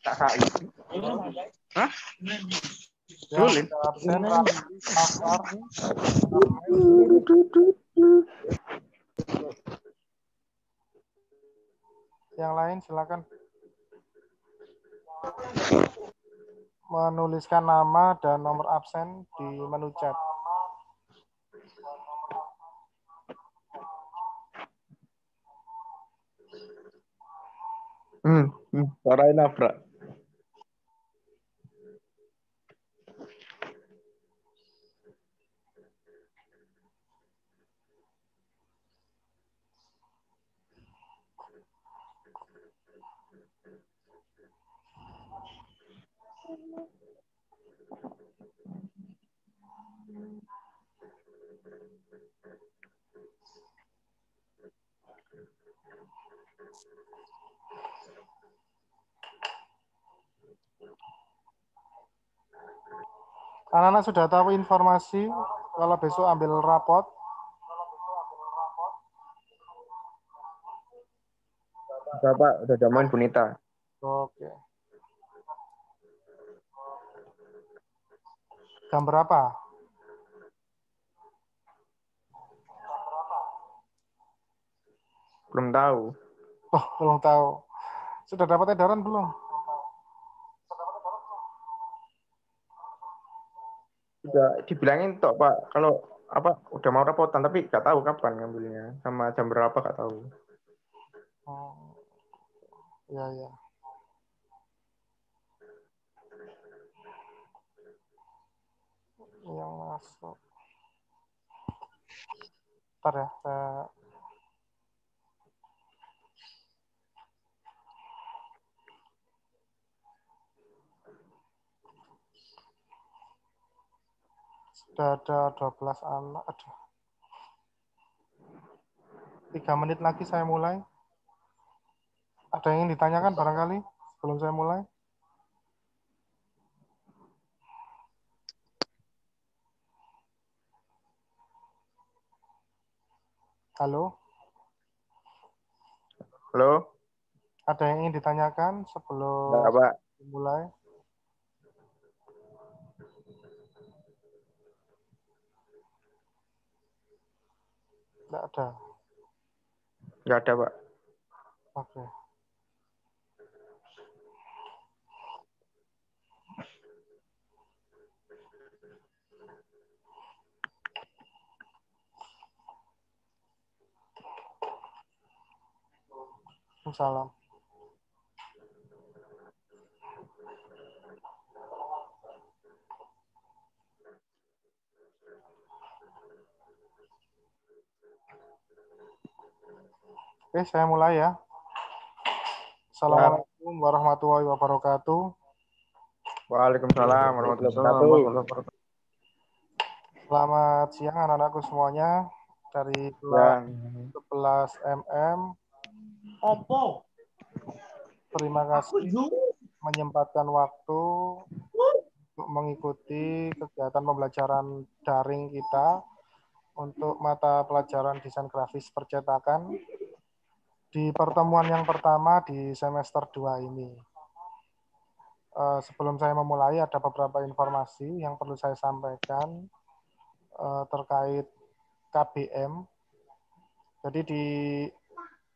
Tak sai. Hah? Yang Dolin. absen Raffi, Afar, yang lain silakan menuliskan nama dan nomor absen di menu chat. Suarain nabrak. Anak-anak sudah tahu informasi kalau besok ambil rapot. Bapak udah jamuin Bunita. Oke. Jam berapa? Belum tahu. Oh, belum tahu. Sudah dapat edaran belum? Udah dibilangin tok Pak kalau apa udah mau rapotan tapi nggak tahu kapan ngambilnya sama jam berapa nggak tahu. Oh, ya ya. Yang masuk. Ntar ya, saya... Sudah ada 12 anak. Aduh. 3 menit lagi saya mulai. Ada yang ingin ditanyakan barangkali sebelum saya mulai? Halo? Halo? Ada yang ingin ditanyakan sebelum Enggak, Pak. dimulai? Tidak ada. Enggak ada, Pak. Oke. Salam. Oke, saya mulai ya. Assalamualaikum warahmatullahi wabarakatuh. Waalaikumsalam warahmatullahi wabarakatuh. Selamat siang anak-anakku semuanya dari kelas 11 MM. Terima kasih menyempatkan waktu untuk mengikuti kegiatan pembelajaran daring kita untuk mata pelajaran desain grafis percetakan di pertemuan yang pertama di semester 2 ini. Sebelum saya memulai, ada beberapa informasi yang perlu saya sampaikan terkait KBM. Jadi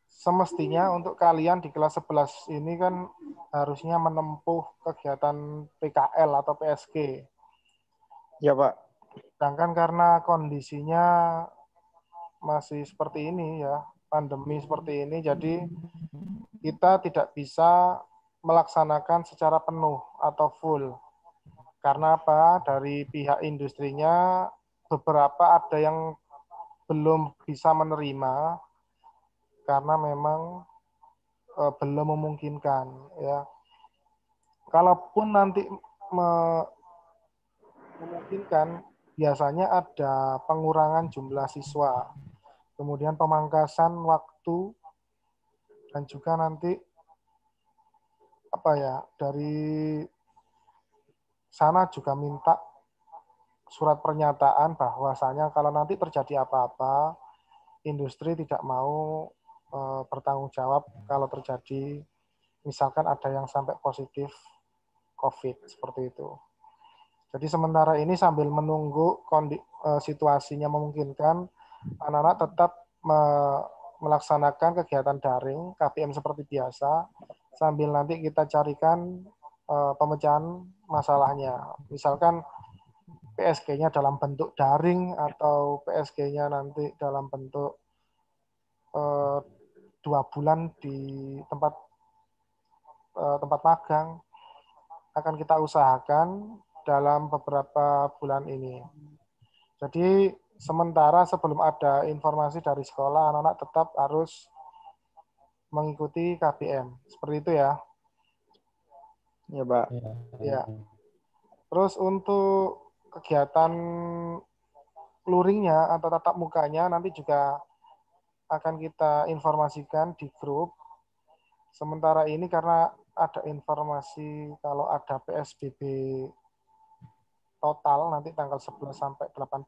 semestinya untuk kalian di kelas 11 ini kan harusnya menempuh kegiatan PKL atau PSG. Ya, Pak. Sedangkan karena kondisinya masih seperti ini ya, pandemi seperti ini, jadi kita tidak bisa melaksanakan secara penuh atau full. Karena apa? Dari pihak industrinya beberapa ada yang belum bisa menerima karena memang belum memungkinkan ya. Kalaupun nanti memungkinkan, biasanya ada pengurangan jumlah siswa, kemudian pemangkasan waktu, dan juga nanti apa ya, dari sana juga minta surat pernyataan bahwasanya kalau nanti terjadi apa-apa, industri tidak mau bertanggung jawab kalau terjadi Misalkan ada yang sampai positif COVID seperti itu. Jadi sementara ini sambil menunggu situasinya memungkinkan, anak-anak tetap melaksanakan kegiatan daring KBM seperti biasa, sambil nanti kita carikan pemecahan masalahnya. Misalkan PSG-nya dalam bentuk daring atau PSG-nya nanti dalam bentuk 2 bulan di tempat magang, akan kita usahakan dalam beberapa bulan ini. Jadi sementara sebelum ada informasi dari sekolah, anak-anak tetap harus mengikuti KBM. Seperti itu ya. Ya, Pak. Ya. Terus untuk kegiatan luringnya atau tatap mukanya nanti juga akan kita informasikan di grup. Sementara ini karena ada informasi kalau ada PSBB total nanti tanggal 11 sampai 18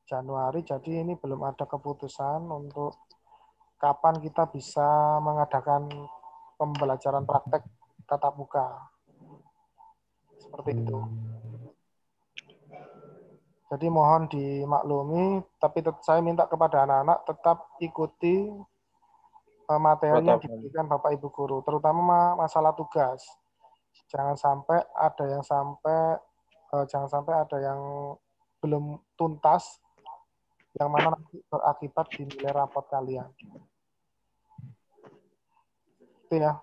Januari, jadi ini belum ada keputusan untuk kapan kita bisa mengadakan pembelajaran praktek tatap muka. Seperti itu. Jadi mohon dimaklumi, tapi saya minta kepada anak-anak tetap ikuti materi yang diberikan Bapak Ibu Guru, terutama masalah tugas. Jangan sampai ada yang belum tuntas, yang mana nanti berakibat di nilai rapot kalian. Itu ya.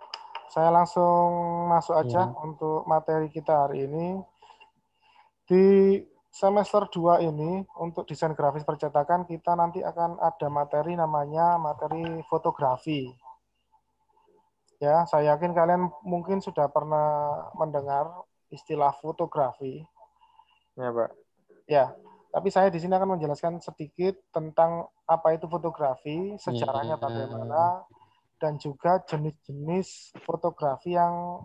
Saya langsung masuk aja untuk materi kita hari ini. Di semester 2 ini, untuk desain grafis percetakan, kita nanti akan ada materi namanya materi fotografi. Ya, saya yakin kalian mungkin sudah pernah mendengar istilah fotografi. Ya, Pak. Ya, tapi saya di sini akan menjelaskan sedikit tentang apa itu fotografi, sejarahnya bagaimana, dan juga jenis-jenis fotografi yang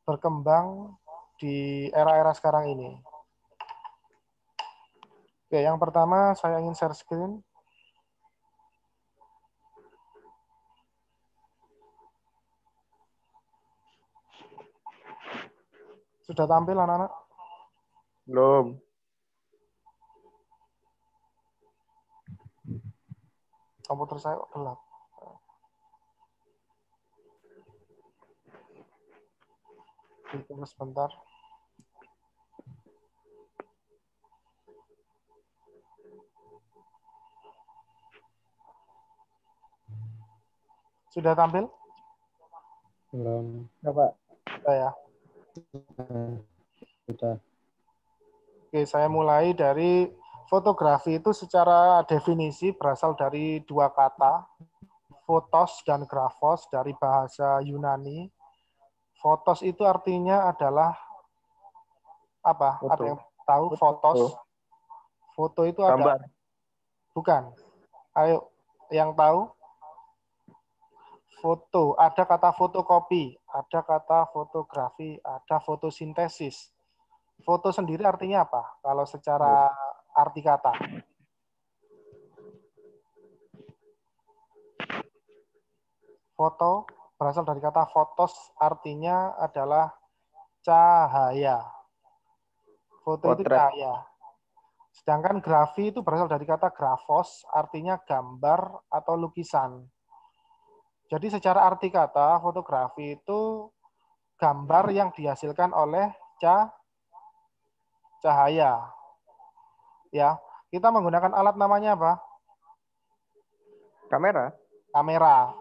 berkembang di era-era sekarang ini. Oke, yang pertama saya ingin share screen. Sudah tampil anak-anak? Belum. Komputer saya kok gelap. Tunggu sebentar. Sudah tampil? Belum. Ya, Pak. Sudah ya. Sudah. Oke, saya mulai dari fotografi itu secara definisi berasal dari 2 kata, fotos dan grafos dari bahasa Yunani. Fotos itu artinya adalah apa? Foto. Ada yang tahu fotos? Foto itu ada. Gambar. Bukan. Ayo, yang tahu? Foto, ada kata fotokopi, ada kata fotografi, ada fotosintesis. Foto sendiri artinya apa? Kalau secara arti kata. Foto berasal dari kata fotos, artinya adalah cahaya. Foto itu cahaya. Sedangkan grafi itu berasal dari kata grafos, artinya gambar atau lukisan. Jadi secara arti kata, fotografi itu gambar yang dihasilkan oleh cahaya. Ya, kita menggunakan alat namanya apa? Kamera. Kamera.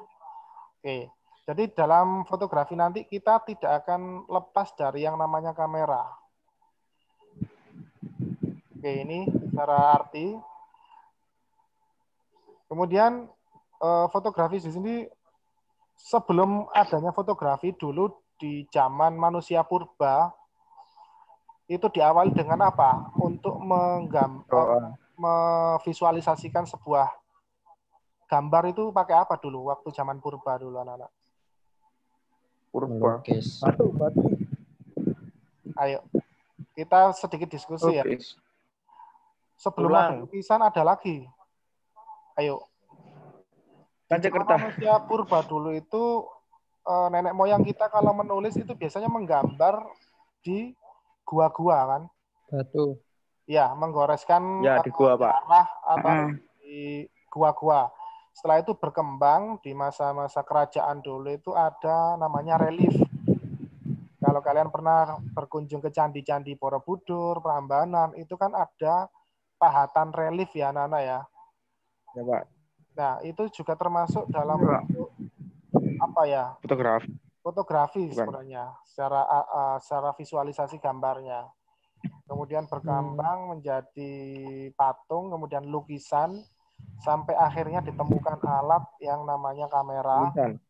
Oke. Jadi dalam fotografi nanti kita tidak akan lepas dari yang namanya kamera. Oke, ini secara arti. Kemudian fotografi di sini sebelum adanya fotografi dulu di zaman manusia purba itu diawali dengan apa? Untuk memvisualisasikan sebuah gambar itu pakai apa dulu waktu zaman purba dulu anak-anak? Purba. Melukis. Batu. Ayo, kita sedikit diskusi ya. Sebelum ada lukisan ada lagi. Ayo. Di zaman manusia purba dulu itu nenek moyang kita kalau menulis itu biasanya menggambar di gua-gua kan? Batu. Ya, menggoreskan Ya, di gua, Pak. darah atau di gua-gua. Setelah itu berkembang di masa-masa kerajaan dulu itu ada namanya relief. Kalau kalian pernah berkunjung ke candi-candi Borobudur, Prambanan, itu kan ada pahatan relief ya, anak-anak ya. Ya, Pak. Nah, itu juga termasuk dalam Iya, Pak. bentuk apa ya? Fotografi. Fotografi Bukan. sebenarnya, secara visualisasi gambarnya. Kemudian berkembang menjadi patung, kemudian lukisan, sampai akhirnya ditemukan alat yang namanya kamera. Tulisan.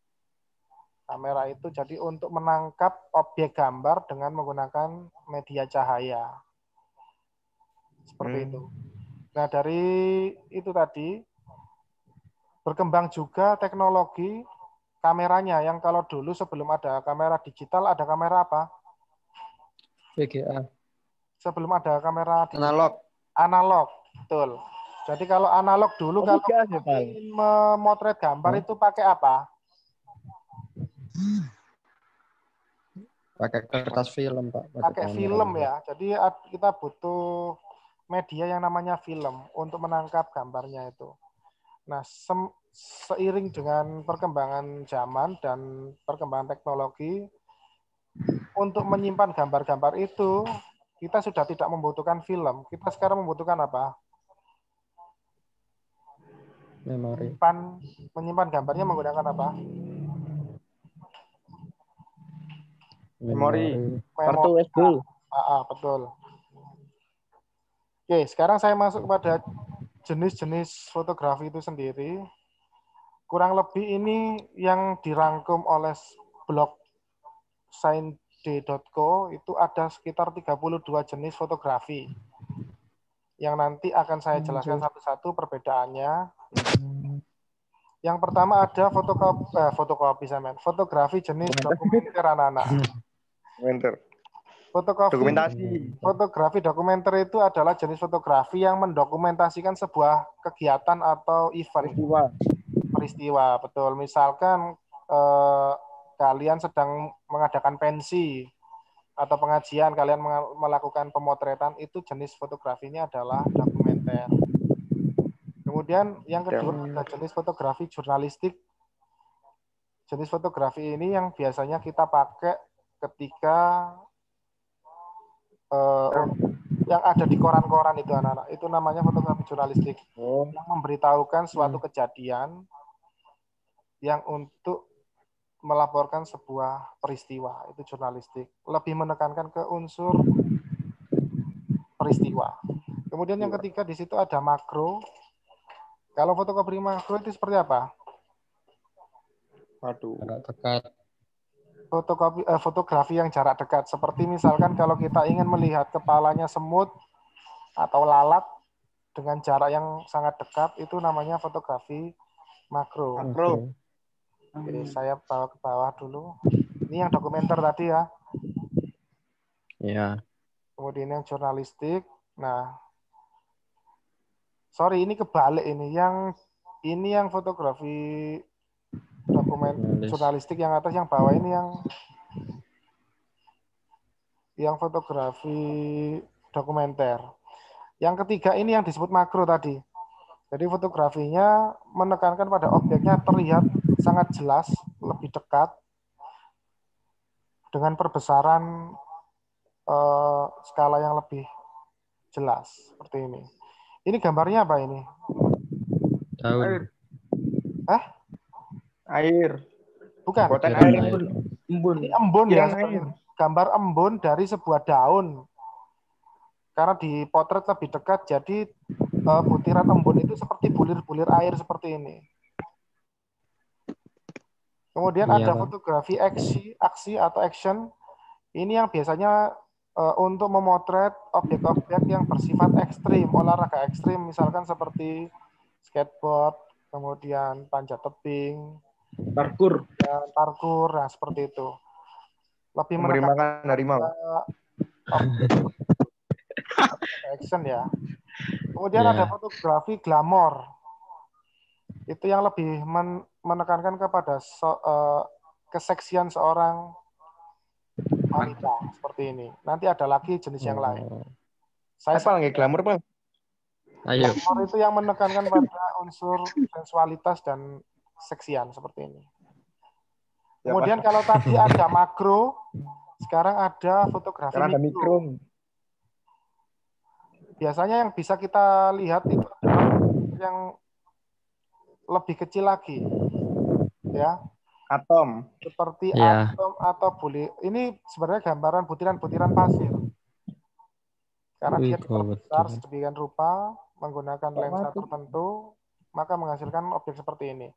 Kamera itu jadi untuk menangkap objek gambar dengan menggunakan media cahaya. Seperti itu. Nah, dari itu tadi, berkembang juga teknologi kameranya, yang kalau dulu sebelum ada kamera digital, ada kamera apa? VGA. Sebelum ada kamera Analog. analog, betul. Jadi kalau analog dulu, kalau ingin memotret gambar itu pakai apa? Pakai kertas film, Pak. Pakai film ya. Jadi kita butuh media yang namanya film untuk menangkap gambarnya itu. Nah, seiring dengan perkembangan zaman dan perkembangan teknologi, untuk menyimpan gambar-gambar itu, kita sudah tidak membutuhkan film. Kita sekarang membutuhkan apa? Memori. Menyimpan gambarnya menggunakan apa? Memori. Kartu SD. Betul. Oke, sekarang saya masuk kepada jenis-jenis fotografi itu sendiri. Kurang lebih ini yang dirangkum oleh blog science.co itu ada sekitar 32 jenis fotografi. Yang nanti akan saya jelaskan satu-satu perbedaannya. Yang pertama ada fotografi jenis dokumenter anak-anak. Fotografi dokumenter itu adalah jenis fotografi yang mendokumentasikan sebuah kegiatan atau event. Peristiwa, betul. Misalkan kalian sedang mengadakan pensi atau pengajian, kalian melakukan pemotretan, itu jenis fotografinya adalah dokumenter. Kemudian yang kedua ada jenis fotografi jurnalistik. Jenis fotografi ini yang biasanya kita pakai ketika yang ada di koran-koran itu anak-anak. Itu namanya fotografi jurnalistik. Yang memberitahukan suatu kejadian yang untuk melaporkan sebuah peristiwa. Itu jurnalistik. Lebih menekankan ke unsur peristiwa. Kemudian yang ketiga di situ ada makro. Kalau fotografi makro itu seperti apa? Jarak dekat. Fotografi yang jarak dekat. Seperti misalkan kalau kita ingin melihat kepalanya semut atau lalat dengan jarak yang sangat dekat, itu namanya fotografi makro. Oke, saya bawa ke bawah dulu. Ini yang dokumenter tadi ya. Iya. Kemudian yang jurnalistik. Nah, sorry, ini kebalik ini. Ini yang fotografi jurnalistik yang atas, yang bawah ini yang fotografi dokumenter. Yang ketiga ini yang disebut makro tadi. Jadi fotografinya menekankan pada objeknya terlihat sangat jelas, lebih dekat, dengan perbesaran skala yang lebih jelas seperti ini. Ini gambarnya apa ini? Daun. Air. Bukan. Air. Embun. Ini embun ya. Gambar embun dari sebuah daun. Karena dipotret lebih dekat, jadi butiran embun itu seperti bulir-bulir air seperti ini. Kemudian ada fotografi aksi atau action. Ini yang biasanya untuk memotret objek-objek yang bersifat ekstrim, olahraga ekstrim, misalkan seperti skateboard, kemudian panjat tebing, parkur, nah seperti itu. Lebih menekankan harimau. Action ya. Kemudian ada fotografi glamor. Itu yang lebih menekankan kepada keseksian seorang wanita seperti ini. Nanti ada lagi jenis yang lain. Saya Apa lagi glamour, Bang? Ayo. glamour itu yang menekankan pada unsur sensualitas dan seksian seperti ini. Kemudian kalau tadi ada makro, sekarang ada fotografi Karena ada mikro. mikro. Biasanya yang bisa kita lihat itu adalah yang lebih kecil lagi, ya, Atom. seperti Ya. atom atau ini sebenarnya gambaran butiran-butiran pasir. Karena dia diperbesar sedemikian rupa menggunakan lensa tertentu, maka menghasilkan objek seperti ini.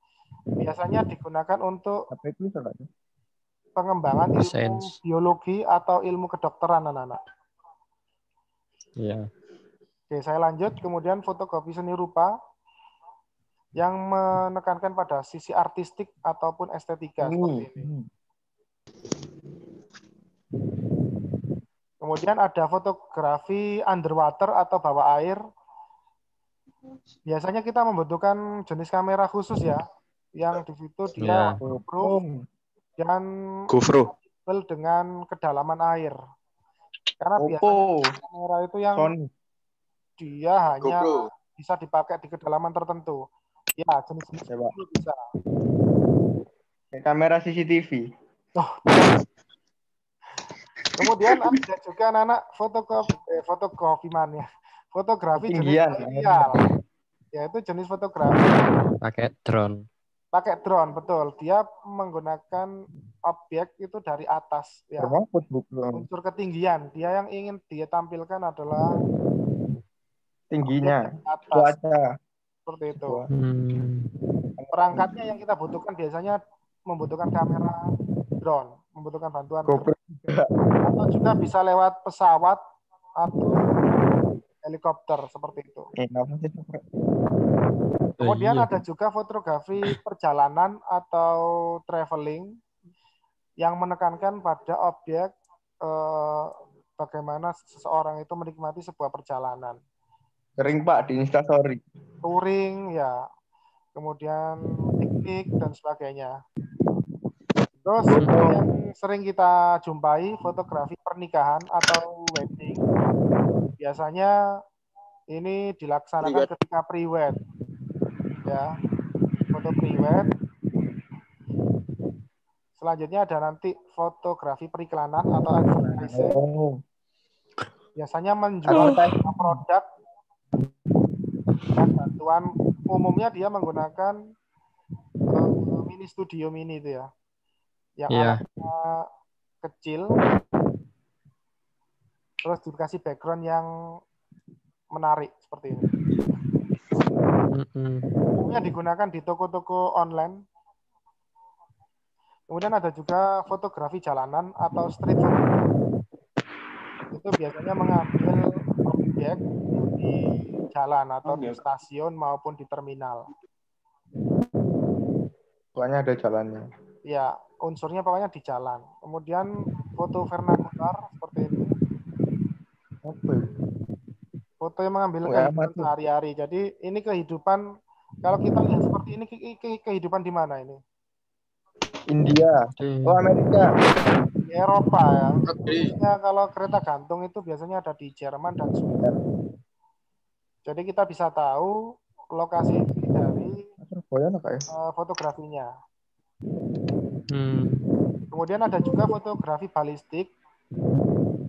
Biasanya digunakan untuk pengembangan ilmu biologi atau ilmu kedokteran anak-anak. Ya. Oke, saya lanjut. Kemudian fotografi seni rupa yang menekankan pada sisi artistik ataupun estetika seperti ini. Kemudian ada fotografi underwater atau bawah air. Biasanya kita membutuhkan jenis kamera khusus ya, yang di situ dia waterproof dan kompatibel dengan kedalaman air. Karena biasanya kamera itu yang dia hanya bisa dipakai di kedalaman tertentu. Ya, jenis-jenis itu bisa. Kamera CCTV. Oh. Kemudian ada juga anak-anak fotografi mania. Fotografi jenis aerial. Yaitu jenis fotografi pakai drone. Pakai drone, betul. Dia menggunakan objek itu dari atas ya. Unsur ketinggian. Dia yang ingin dia tampilkan adalah tingginya, cuaca. Seperti itu. Perangkatnya yang kita butuhkan biasanya membutuhkan kamera drone, membutuhkan bantuan drone. Atau juga bisa lewat pesawat atau helikopter seperti itu. Kemudian ada juga fotografi perjalanan atau traveling yang menekankan pada objek bagaimana seseorang itu menikmati sebuah perjalanan. Sering Pak di Instastory. Touring ya, kemudian piknik dan sebagainya. Terus yang sering kita jumpai fotografi pernikahan atau wedding. Biasanya ini dilaksanakan ketika pre-wed. Ya, foto pre-wed. Selanjutnya ada nanti fotografi periklanan atau advertising. Biasanya menjual produk dan bantuan. Umumnya dia menggunakan mini studio mini itu ya. Yang alatnya kecil, terus dikasih background yang menarik seperti ini. Umumnya digunakan di toko-toko online. Kemudian ada juga fotografi jalanan atau street photography. Itu biasanya mengambil objek di jalan atau di stasiun maupun di terminal. Pokoknya ada jalannya. Ya, unsurnya pokoknya di jalan. Kemudian foto vernakular seperti ini. Foto yang mengambil kehidupan sehari-hari. Jadi ini kehidupan, kalau kita lihat seperti ini, kehidupan di mana ini? India. Oh, Amerika. Di Eropa ya. Biasanya kalau kereta gantung itu biasanya ada di Jerman dan Swedia. Jadi kita bisa tahu lokasi dari fotografinya. Kemudian ada juga fotografi balistik.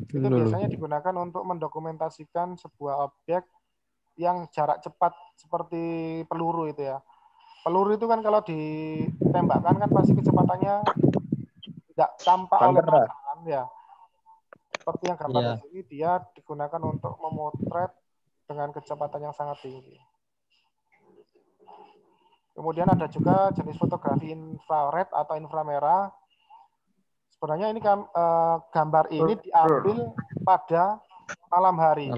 Itu biasanya digunakan untuk mendokumentasikan sebuah objek yang jarak cepat seperti peluru itu ya. Peluru itu kan kalau ditembakkan kan pasti kecepatannya tidak tampak oleh mata kan ya. Seperti yang gambar di sini, dia digunakan untuk memotret dengan kecepatan yang sangat tinggi. Kemudian ada juga jenis fotografi infrared atau inframerah. Sebenarnya ini gambar ini diambil pada malam hari.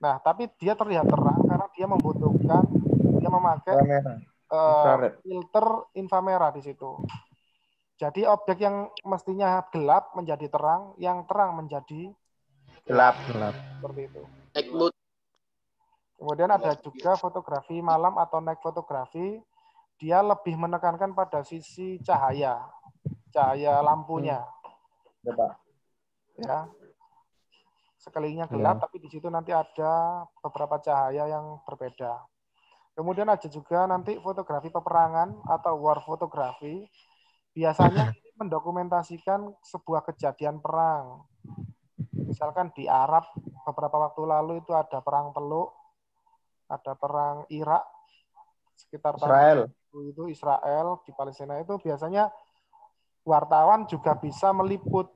Nah, tapi dia terlihat terang karena dia memakai filter inframerah di situ. Jadi objek yang mestinya gelap menjadi terang, yang terang menjadi gelap. Seperti itu. Kemudian ada juga fotografi malam atau night fotografi. Dia lebih menekankan pada sisi cahaya. cahaya lampunya. Ya, Pak. Ya. Sekeliling gelap, Ya. tapi di situ nanti ada beberapa cahaya yang berbeda. Kemudian ada juga nanti fotografi peperangan atau war fotografi. Biasanya ini mendokumentasikan sebuah kejadian perang. Misalkan di Arab beberapa waktu lalu itu ada perang Teluk, ada perang Irak sekitar Israel. tahun itu Israel di Palestina itu biasanya wartawan juga bisa meliput.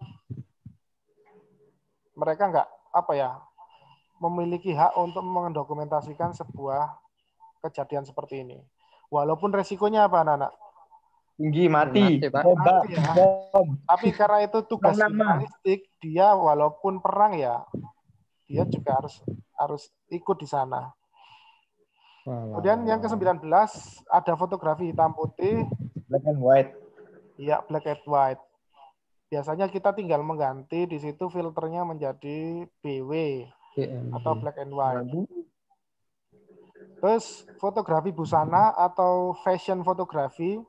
Mereka nggak memiliki hak untuk mendokumentasikan sebuah kejadian seperti ini. Walaupun resikonya apa, anak-anak? Tinggi, mati. Mati, Pak. Bom. Mati ya. Bom. Tapi karena itu tugas Nama. jurnalistik, dia walaupun perang ya, dia juga harus ikut di sana. Kemudian yang ke-19 ada fotografi hitam putih. Black and white. Iya, black and white. Biasanya kita tinggal mengganti di situ filternya menjadi BW atau black and white. Terus fotografi busana atau fashion fotografi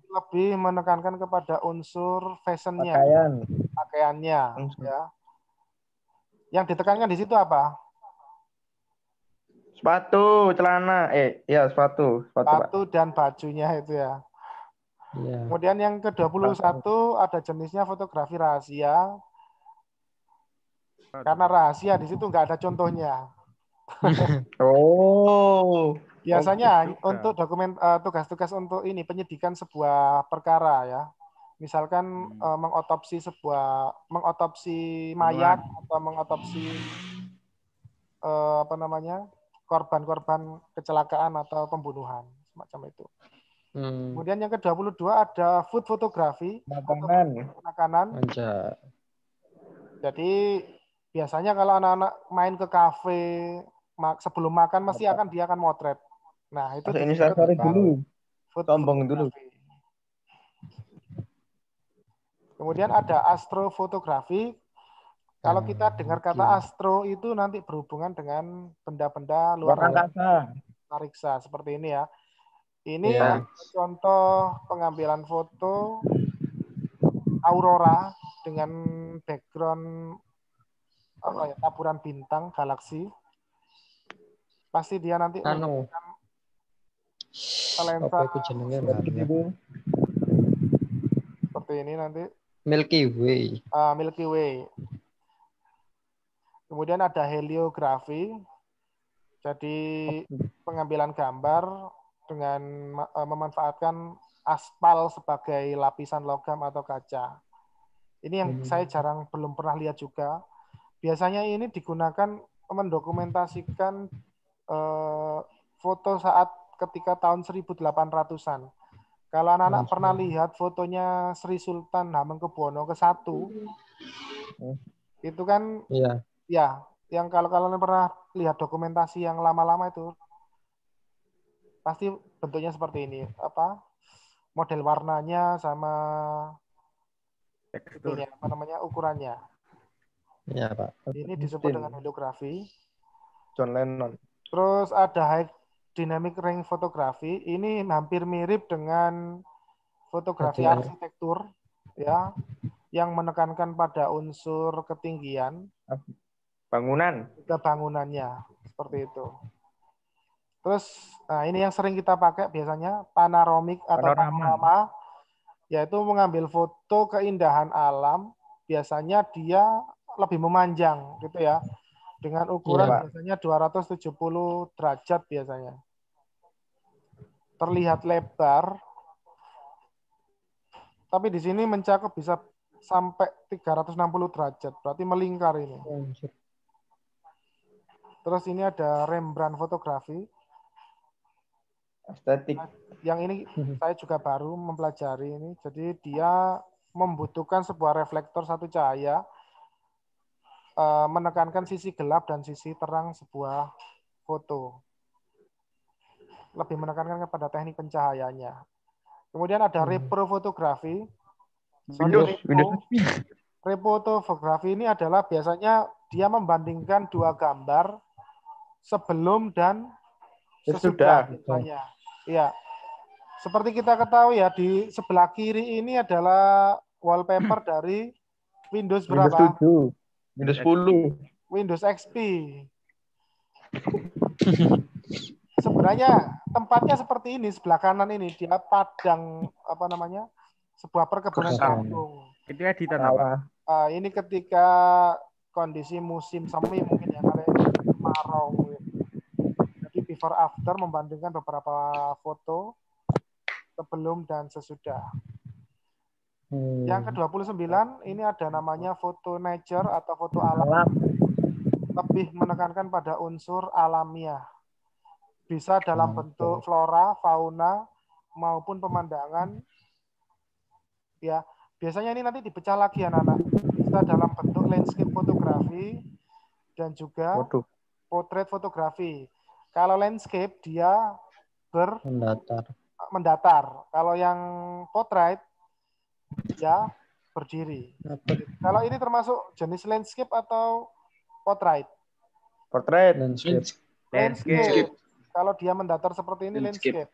lebih menekankan kepada unsur fashionnya, pakaiannya. Ya. Yang ditekankan di situ apa? Sepatu, celana, sepatu, Sepatu dan bajunya itu ya. Ya. Kemudian yang ke-21 ada jenisnya fotografi rahasia. Karena rahasia di situ nggak ada contohnya. Oh. Biasanya untuk tugas-tugas untuk ini penyidikan sebuah perkara ya. Misalkan mengotopsi mayat atau mengotopsi korban-korban kecelakaan atau pembunuhan semacam itu. Kemudian yang ke-22 ada food fotografi makanan. Jadi biasanya kalau anak-anak main ke kafe sebelum makan dia akan motret. Nah, itu ini story dulu. Sombong dulu. Kemudian ada astrofotografi. Kalau kita dengar kata astro itu nanti berhubungan dengan benda-benda luar antariksa seperti ini ya. Ini contoh pengambilan foto aurora dengan background taburan bintang galaksi. Pasti dia nanti menggunakan lensa seperti ini nanti. Milky Way. Milky Way. Kemudian ada heliografi. Jadi pengambilan gambar dengan memanfaatkan aspal sebagai lapisan logam atau kaca. Ini yang saya belum pernah lihat juga. Biasanya ini digunakan mendokumentasikan foto saat ketika tahun 1800-an. Kalau anak-anak pernah lihat fotonya Sri Sultan Hamengkubuwono ke-1, itu kan ya, yang kalau kalian pernah lihat dokumentasi yang lama-lama itu, pasti bentuknya seperti ini. Model warnanya sama itunya, ukurannya. Ya, Pak. Ini disebut dengan heliografi. John Lennon. Terus ada high dynamic range fotografi. Ini hampir mirip dengan fotografi arsitektur, ya, yang menekankan pada unsur ketinggian bangunannya seperti itu. Terus, ini yang sering kita pakai biasanya panoramik atau panorama, yaitu mengambil foto keindahan alam. Biasanya dia lebih memanjang, gitu ya, dengan ukuran biasanya 270 derajat biasanya. Terlihat lebar, tapi di sini mencakup bisa sampai 360 derajat, berarti melingkar ini. Terus ini ada Rembrandt fotografi. Estetik. Yang ini saya juga baru mempelajari ini. Jadi dia membutuhkan sebuah reflektor satu cahaya, menekankan sisi gelap dan sisi terang sebuah foto. Lebih menekankan kepada teknik pencahayaannya. Kemudian ada reprofotografi. Reprofotografi ini adalah biasanya dia membandingkan dua gambar sebelum dan sesudah biasanya. Iya. seperti kita ketahui ya, di sebelah kiri ini adalah wallpaper dari Windows Windows berapa? 7, Windows 10. Windows XP. Sebenarnya tempatnya seperti ini, sebelah kanan ini dia padang apa namanya? Sebuah perkebunan jagung. Itu editan apa? Ini ketika kondisi musim semi mungkin ya, kali kemarau. Jadi before after membandingkan beberapa foto sebelum dan sesudah. Yang ke-29 ini ada namanya foto nature atau foto alam. Lebih menekankan pada unsur alamiah. Bisa dalam bentuk flora, fauna, maupun pemandangan. Ya, biasanya ini nanti dipecah lagi anak-anak. Bisa dalam bentuk landscape fotografi dan juga potret fotografi. Kalau landscape dia mendatar. Kalau yang potret dia berdiri. Kalau ini termasuk jenis landscape atau potret? Portrait. Landscape. Kalau dia mendatar seperti ini landscape.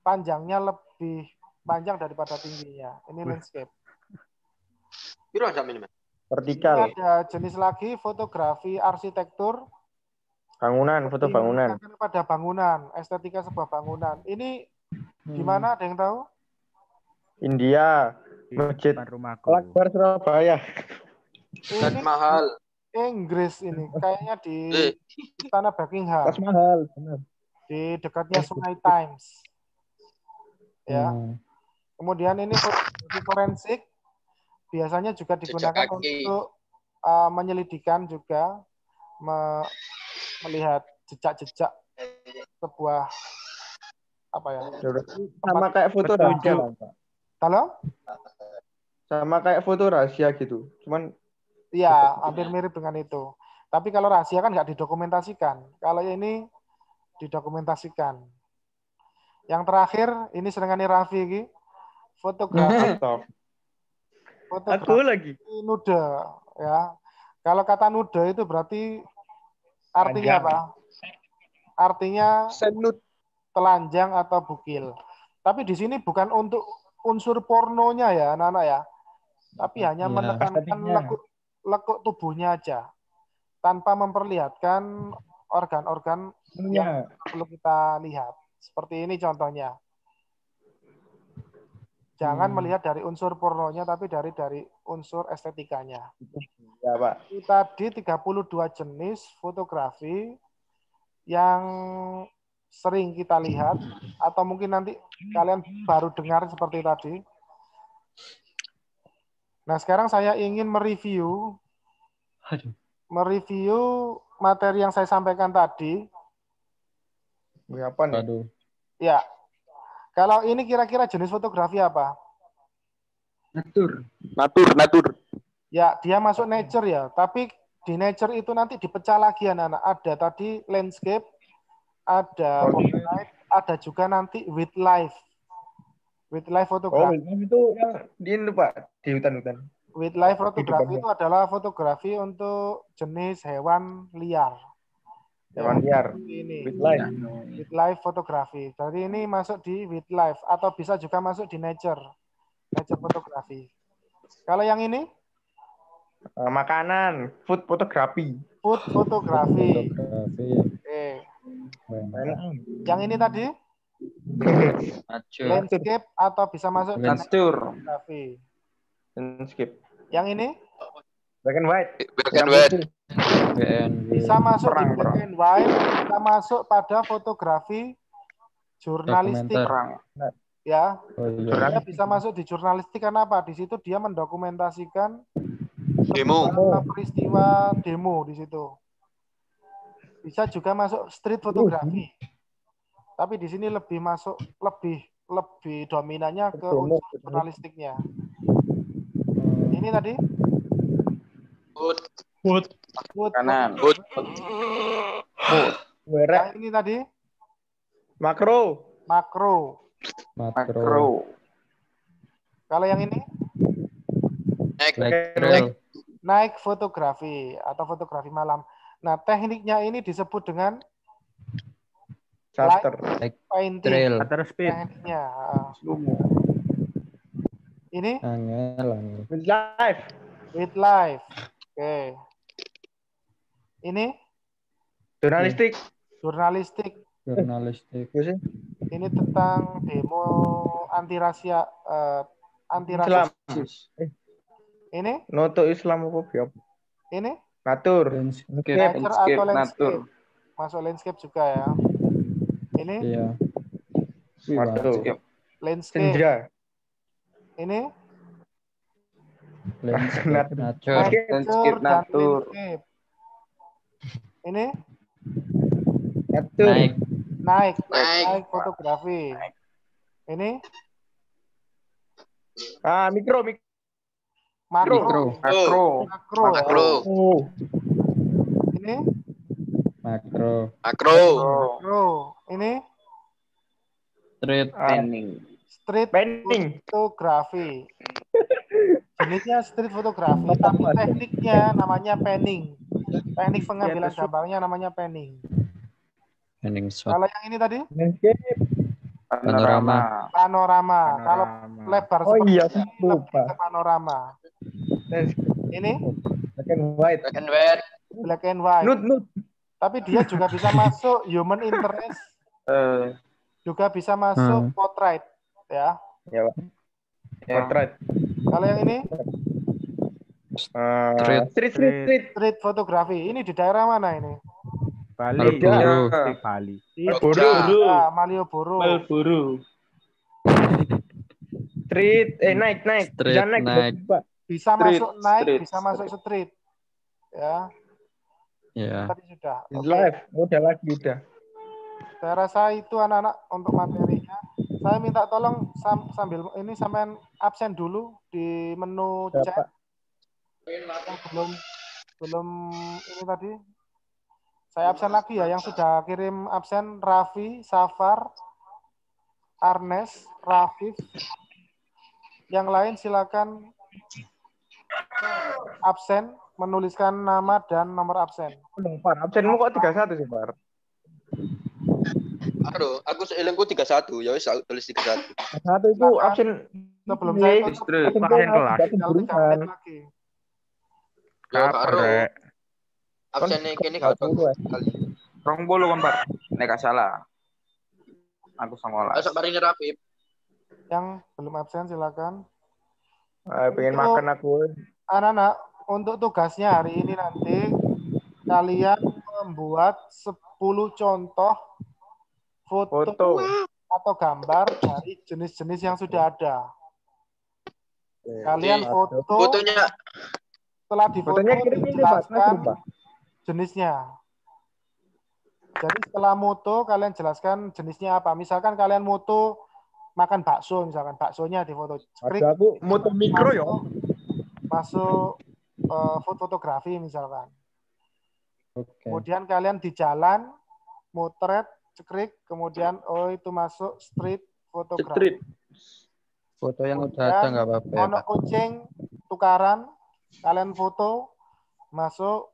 Panjangnya lebih panjang daripada tingginya. Ini landscape. Vertikal. Ini ada jenis lagi fotografi arsitektur. Bangunan, foto bangunan. Pada bangunan, estetika sebuah bangunan. Ini di mana, ada yang tahu? India, Masjid Al-Akbar Surabaya. Ini mahal. Inggris ini, kayaknya di Istana Buckingham. Tas mahal, benar. Di dekatnya Sungai Thames. Ya. Kemudian ini fotografi forensik biasanya juga digunakan untuk menyelidikan juga, melihat jejak-jejak sebuah apa ya? Sama kayak foto rahasia, Pak. Halo? Sama kayak foto rahasia gitu. Cuman iya, hampir mirip dengan itu. Tapi kalau rahasia kan nggak didokumentasikan. Kalau ini didokumentasikan. Yang terakhir, ini senengane Raffi iki. Fotografi. Aku lagi. Nude, ya. Kalau kata nude itu berarti artinya apa? Artinya telanjang atau bukil. Tapi di sini bukan untuk unsur pornonya ya, anak-anak ya. Tapi hanya menekankan lekuk tubuhnya aja. Tanpa memperlihatkan organ-organ yang perlu kita lihat. Seperti ini contohnya. Jangan melihat dari unsur pornonya, tapi dari unsur estetikanya. Ya, Pak. Tadi 32 jenis fotografi yang sering kita lihat, atau mungkin nanti kalian baru dengar seperti tadi. Nah, sekarang saya ingin mereview materi yang saya sampaikan tadi. Apa nih? Ya. Kalau ini kira-kira jenis fotografi apa? Natur. Ya, dia masuk nature ya. Tapi di nature itu nanti dipecah lagi anak-anak. Ada tadi landscape, ada portrait, ada juga nanti wildlife. Wildlife fotografi. Wildlife itu yang di ini, Pak, di hutan-hutan. Wildlife fotografi itu adalah fotografi untuk jenis hewan liar. Hewan liar. Ini wildlife fotografi. Jadi ini masuk di wildlife atau bisa juga masuk di nature fotografi. Kalau yang ini makanan, food fotografi. Food fotografi. Yang ini tadi landscape atau bisa masuk di nature fotografi. Landscape. Yang ini black and white. Bisa masuk di black and white, bisa masuk pada fotografi jurnalistik. Ya, dia bisa masuk di jurnalistik karena apa? Di situ dia mendokumentasikan peristiwa demo di situ. Bisa juga masuk street fotografi. Tapi di sini lebih masuk lebih dominannya ke unsur jurnalistiknya. Ini tadi Kanan. Yang ini tadi makro. Kalau yang ini naik fotografi atau fotografi malam. Nah, tekniknya ini disebut dengan Shutter. painting. Trail. Shutter speed. Tekniknya. Sumo. Ini Angel. With life. with life. Oke. Ini Jurnalistik. jurnalistik. Jurnalistik. Apa sih? Ini tentang demo anti rasia, anti Islam. rasis. Ini, Noto Islamofobia. ini Natur. Landscape. nature atau Landscape, landscape. natur. Masuk landscape juga ya. Ini Iya. Waduh. landscape. Senja. Ini Landscape. Natur. Nature. nature Landscape, dan natur. landscape. Ini Natur. Naik. naik fotografi. Ini Mikro. makro. Mikro. Makro. Ya. Oh. Ini Makro. makro. Ini Street. Penning. street Painting. fotografi. Jenisnya street fotografi, tapi tekniknya namanya panning. Teknik pengambilan gambarnya namanya panning. Ending shot. Kalau yang ini tadi Landscape. Panorama. panorama. Kalau lebar Oh seperti iya, ini lebih lupa. ke panorama. Landscape. Ini Black and white. black and white. Nude. Tapi dia juga bisa masuk human interest, juga bisa masuk portrait, ya. Ya, Pak. Portrait. Kalau yang ini Street. street fotografi. Ini di daerah mana ini? Bali. Malioboro. Di Bali. Di Boro. Malioboro. Street. Naik. Street, Bisa naik. naik. Pak. Bisa Street, masuk naik, street, bisa masuk street. Ya, Ya. tadi sudah. Oke. Live. Udah lagi udah. Saya rasa itu anak-anak untuk materinya. Saya minta tolong sambil ini sampean absen dulu di menu Ya, chat. Pak. Yang belum ini tadi. Saya absen lagi ya, yang sudah kirim absen Raffi, Safar, Arnes, Rafif. Yang lain silakan absen, menuliskan nama dan nomor absen. Par, absenmu kok 31 sih, Par? Aduh, aku seelengku 31, ya wis aku tulis 31. Satu itu absen Sebelum saya tutup, Street. absen Pakaian kelas. tinggal 3 menit lagi. Ya karo. Rek. Absennya kene gak tau kali. 20 kan, Pak. Nek gak salah. Aku 19. Besok mari rapi. Yang belum absen silakan. pengen makan aku. Anak-anak, untuk tugasnya hari ini nanti kalian membuat 10 contoh foto atau gambar dari jenis-jenis yang sudah ada. Kalian foto, Fotonya setelah difoto Fotonya kirim ini, Pak. dijelaskan Pak. jenisnya. Jadi setelah moto kalian jelaskan jenisnya apa. Misalkan kalian moto makan bakso, misalkan baksonya difoto. Ada aku moto mikro ya. Masuk fotografi misalkan. Oke. Kemudian kalian di jalan motret, cekrik, kemudian itu masuk street fotografi. Foto yang udah ada nggak apa-apa ya, Ono Pak? kucing tukaran, kalian foto masuk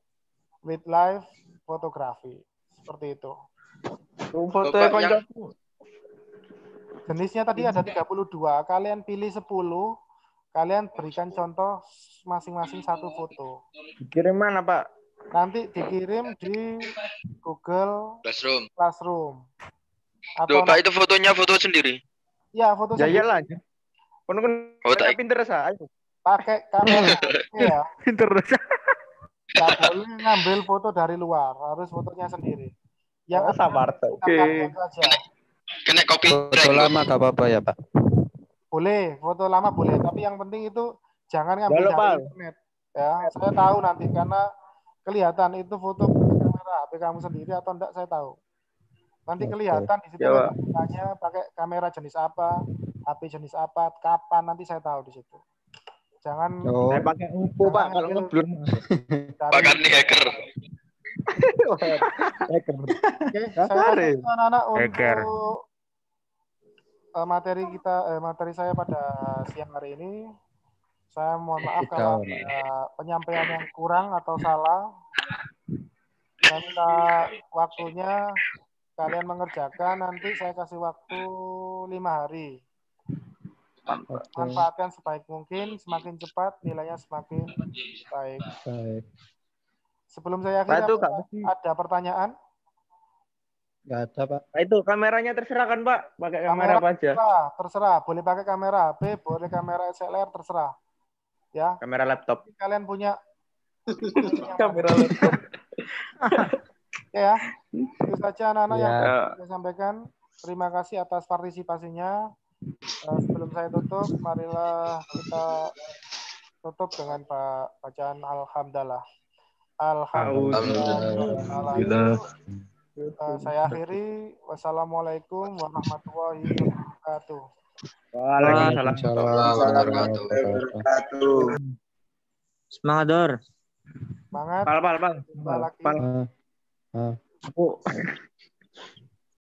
with live fotografi. Seperti itu. Foto Bapak koncoku. Jenisnya tadi ada 32, kalian pilih 10, kalian berikan contoh masing-masing satu foto. Dikirim mana, Pak? Nanti dikirim di Google Classroom. Classroom. Loh, Pak, itu fotonya foto sendiri. Ya, foto Ya sendiri. iyalah. Kono kan Oh, tak- pinter sa. Ayo. Pakai kamera ya. Pinter. Nggak boleh ngambil foto dari luar, harus fotonya sendiri. Yang Sabar tuh. kalian saja. Kena copyright. Foto lama nggak apa-apa ya, Pak? Boleh, foto lama boleh, tapi yang penting itu jangan ngambil Halo, dari Pak. internet. Ya, saya tahu nanti karena kelihatan itu foto pakai kamera HP kamu sendiri atau enggak saya tahu. Nanti Oke. kelihatan di situ Ya, Pak. tanya pakai kamera jenis apa, HP jenis apa, kapan nanti saya tahu di situ. Jangan Oh, Saya pakai Oppo, Pak, kalau ngeblur. Bahkan nih hacker. Hacker. Oke, Kasar, saya ya. rasa anak-anak Hacker. untuk materi saya pada siang hari ini. Saya mohon maaf kalau ada penyampaian yang kurang atau salah. Saya minta waktunya kalian mengerjakan, nanti saya kasih waktu 5 hari. Manfaatkan sebaik mungkin, semakin cepat nilainya semakin baik. Baik. Sebelum saya Pak, akhiri, itu ada pertanyaan? Nggak ada, Pak. Pak, itu kameranya terserah kan, Pak? Pakai kamera apa aja? Terserah. Boleh pakai kamera HP, boleh kamera SLR, terserah. Ya. Kamera laptop. Kalian punya Kamera laptop. ya. Itu saja anak-anak yang Ya. saya sampaikan. Terima kasih atas partisipasinya. Sebelum saya tutup, marilah kita tutup dengan bacaan Alhamdulillah. Alhamdulillah. Saya akhiri. Wassalamualaikum warahmatullahi wabarakatuh. Waalaikumsalam warahmatullahi wabarakatuh. Semangat, Dor. Semangat. Pal. Jumpa lagi. Ah. Aku